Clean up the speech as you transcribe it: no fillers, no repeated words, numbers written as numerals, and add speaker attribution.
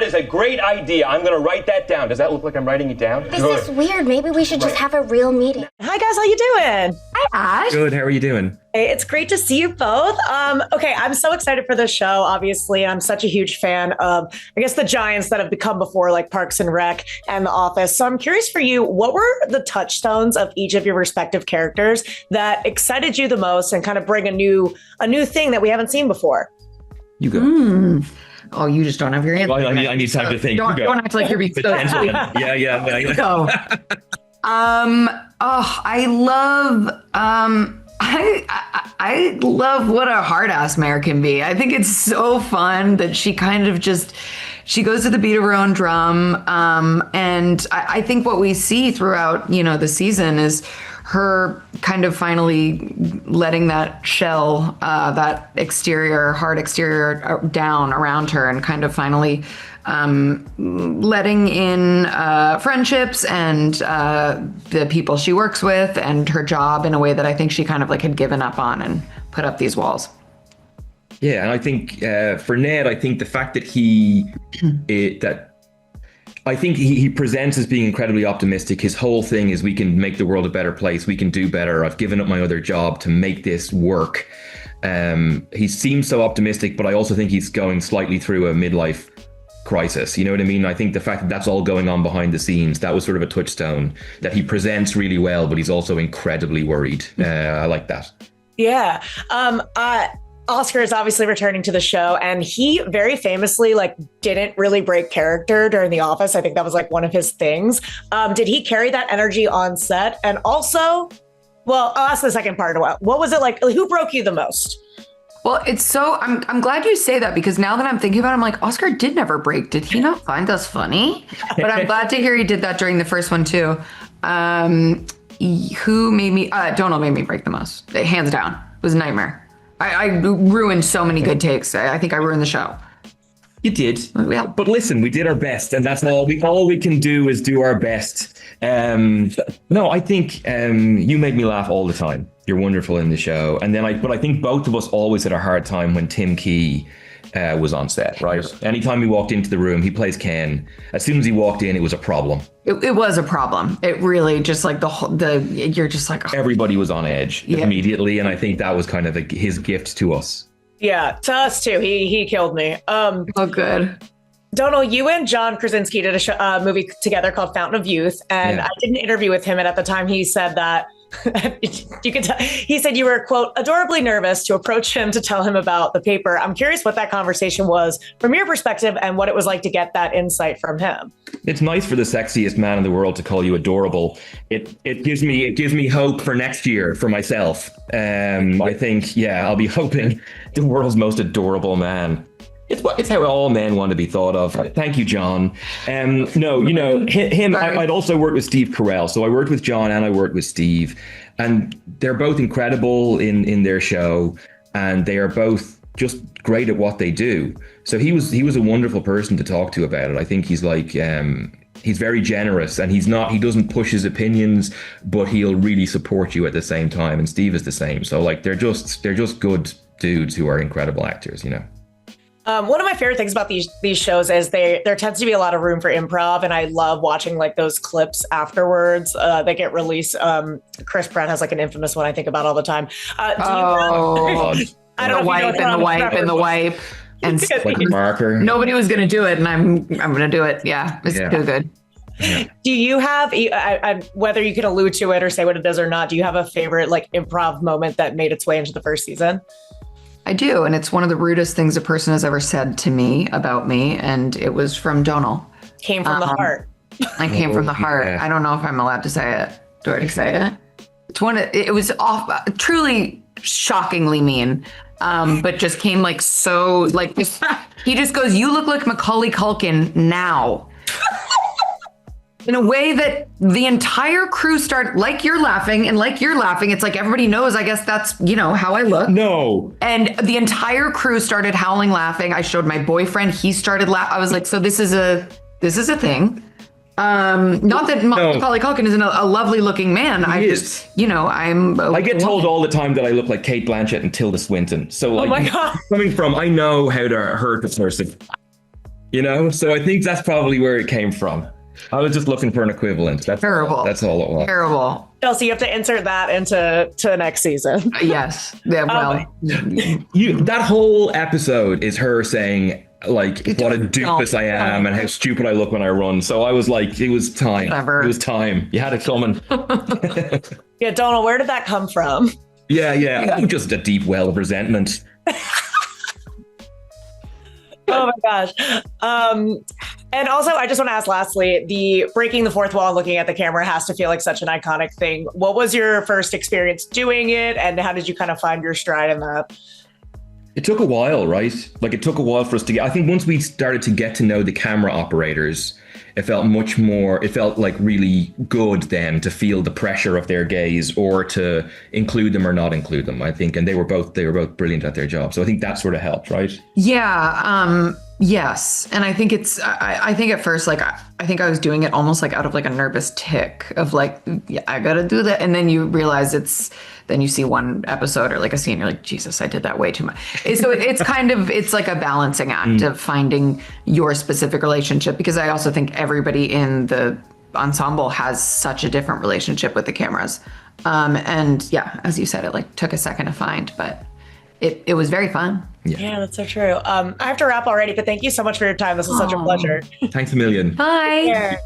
Speaker 1: is a great idea. I'm going to write that down. Does that look like I'm writing it down?
Speaker 2: This is weird. Maybe we should just have a real meeting.
Speaker 3: Hi guys, how you doing?
Speaker 2: Hi, Ash.
Speaker 4: Good. How are you doing?
Speaker 3: Hey, it's great to see you both. Okay, I'm so excited for this show, obviously. I'm such a huge fan of, I guess, the giants that have become before, like Parks and Rec and The Office. So I'm curious for you, what were the touchstones of each of your respective characters that excited you the most and kind of bring a new thing that we haven't seen before?
Speaker 4: You go.
Speaker 5: Oh, you just don't have your answer.
Speaker 4: Well, I need time to think.
Speaker 5: Don't act like you're being so sweet.
Speaker 4: Yeah.
Speaker 5: Go. I love what a hard ass mayor can be. I think it's so fun that she kind of just, she goes to the beat of her own drum. And I think what we see throughout, the season is her kind of finally letting that shell, that hard exterior down around her and kind of finally letting in friendships and the people she works with and her job in a way that I think she kind of like had given up on and put up these walls.
Speaker 4: Yeah, and I think for Ned, I think the fact that he presents as being incredibly optimistic. His whole thing is, we can make the world a better place. We can do better. I've given up my other job to make this work. He seems so optimistic, but I also think he's going slightly through a midlife crisis. You know what I mean? I think the fact that that's all going on behind the scenes, that was sort of a touchstone, that he presents really well, but he's also incredibly worried. I like that.
Speaker 3: Yeah. Oscar is obviously returning to the show, and he very famously didn't really break character during The Office. I think that was one of his things. Did he carry that energy on set? And also, well, I'll ask the second part. What was it like? Who broke you the most?
Speaker 5: Well, it's so, I'm glad you say that, because now that I'm thinking about it, I'm like, Oscar did never break. Did he not find us funny? But I'm glad to hear he did that during the first one too. Who made me, Domhnall made me break the most. Hands down. It was a nightmare. I ruined so many good takes. I think I ruined the show.
Speaker 4: You did.
Speaker 5: Yeah.
Speaker 4: But listen, we did our best, and that's all we can do is do our best. No, I think you make me laugh all the time. You're wonderful in the show. And then but I think both of us always had a hard time when Tim Key was on set, right? Anytime he walked into the room, he plays Ken. As soon as he walked in, it was a problem.
Speaker 5: It was a problem. It really just you're just like, oh.
Speaker 4: Everybody was on edge immediately. And I think that was kind of his gift to us.
Speaker 3: Yeah, to us too. He killed me. Oh, good. Domhnall, you and John Krasinski did a movie together called Fountain of Youth. And I did an interview with him. And at the time he said that, you could tell, he said you were, quote, adorably nervous to approach him to tell him about the paper. I'm curious what that conversation was from your perspective and what it was like to get that insight from him.
Speaker 4: It's nice for the sexiest man in the world to call you adorable. It gives me hope for next year for myself. I think, I'll be hoping the world's most adorable man. It's how all men want to be thought of. Thank you, John. Him. I'd also worked with Steve Carell. So I worked with John and I worked with Steve, and they're both incredible in their show, and they are both just great at what they do. So he was a wonderful person to talk to about it. I think he's he's very generous, and he doesn't push his opinions, but he'll really support you at the same time. And Steve is the same. So they're just good dudes who are incredible actors,
Speaker 3: One of my favorite things about these shows is there tends to be a lot of room for improv, and I love watching those clips afterwards. They get released. Chris Pratt has an infamous one I think about all the time.
Speaker 5: I don't know. The wipe. And
Speaker 4: like a marker.
Speaker 5: Nobody was going to do it, and I'm going to do it. Yeah, it's too good.
Speaker 4: Yeah.
Speaker 3: Do you have, whether you can allude to it or say what it is or not, do you have a favorite improv moment that made its way into the first season?
Speaker 5: I do, and it's one of the rudest things a person has ever said to me about me, and it was from Domhnall.
Speaker 3: Came from the heart.
Speaker 5: I came from the heart. I don't know if I'm allowed to say it. Do I say it? It was truly shockingly mean, but just came he just goes, "You look like Macaulay Culkin now." In a way that the entire crew started, you're laughing. It's like everybody knows, I guess that's, how I look.
Speaker 4: No.
Speaker 5: And the entire crew started howling, laughing. I showed my boyfriend. He started laughing. I was like, so this is a thing. Not that Macaulay Culkin isn't a lovely looking man. I get
Speaker 4: told all the time that I look like Kate Blanchett and Tilda Swinton. So
Speaker 3: oh my God.
Speaker 4: Coming from, I know how to hurt a person. You know, so I think that's probably where it came from. I was just looking for an equivalent. That's
Speaker 5: Terrible.
Speaker 4: That's all it was.
Speaker 5: Terrible.
Speaker 3: Chelsea, you have to insert that into next season.
Speaker 5: Yes. Yeah, well,
Speaker 4: That whole episode is her saying, like, what a doofus I am and how stupid I look when I run. So I was like, it was time.
Speaker 5: Whatever.
Speaker 4: It was time. You had it coming.
Speaker 3: Yeah, Domhnall, where did that come from?
Speaker 4: Yeah. Just a deep well of resentment.
Speaker 3: Oh my gosh. And also, I just want to ask lastly, the breaking the fourth wall and looking at the camera has to feel like such an iconic thing. What was your first experience doing it, and how did you kind of find your stride in that?
Speaker 4: It took a while, right? Like, it took a while for us to get, I think once we started to get to know the camera operators, it felt like really good then to feel the pressure of their gaze or to include them or not include them, I think. And they were both brilliant at their job. So I think that sort of helped, right?
Speaker 5: yeah. Yes. And I think I think at first, like, I think I was doing it almost like out of like a nervous tick of like, yeah, I got to do that. And then you realize then you see one episode or like a scene, you're like, Jesus, I did that way too much. So it's like a balancing act of finding your specific relationship, because I also think everybody in the ensemble has such a different relationship with the cameras. And yeah, as you said, it like took a second to find, but it was very fun.
Speaker 3: Yeah, that's so true. I have to wrap already, but thank you so much for your time. This was such a pleasure.
Speaker 4: Thanks a million.
Speaker 5: Bye.
Speaker 3: Take care.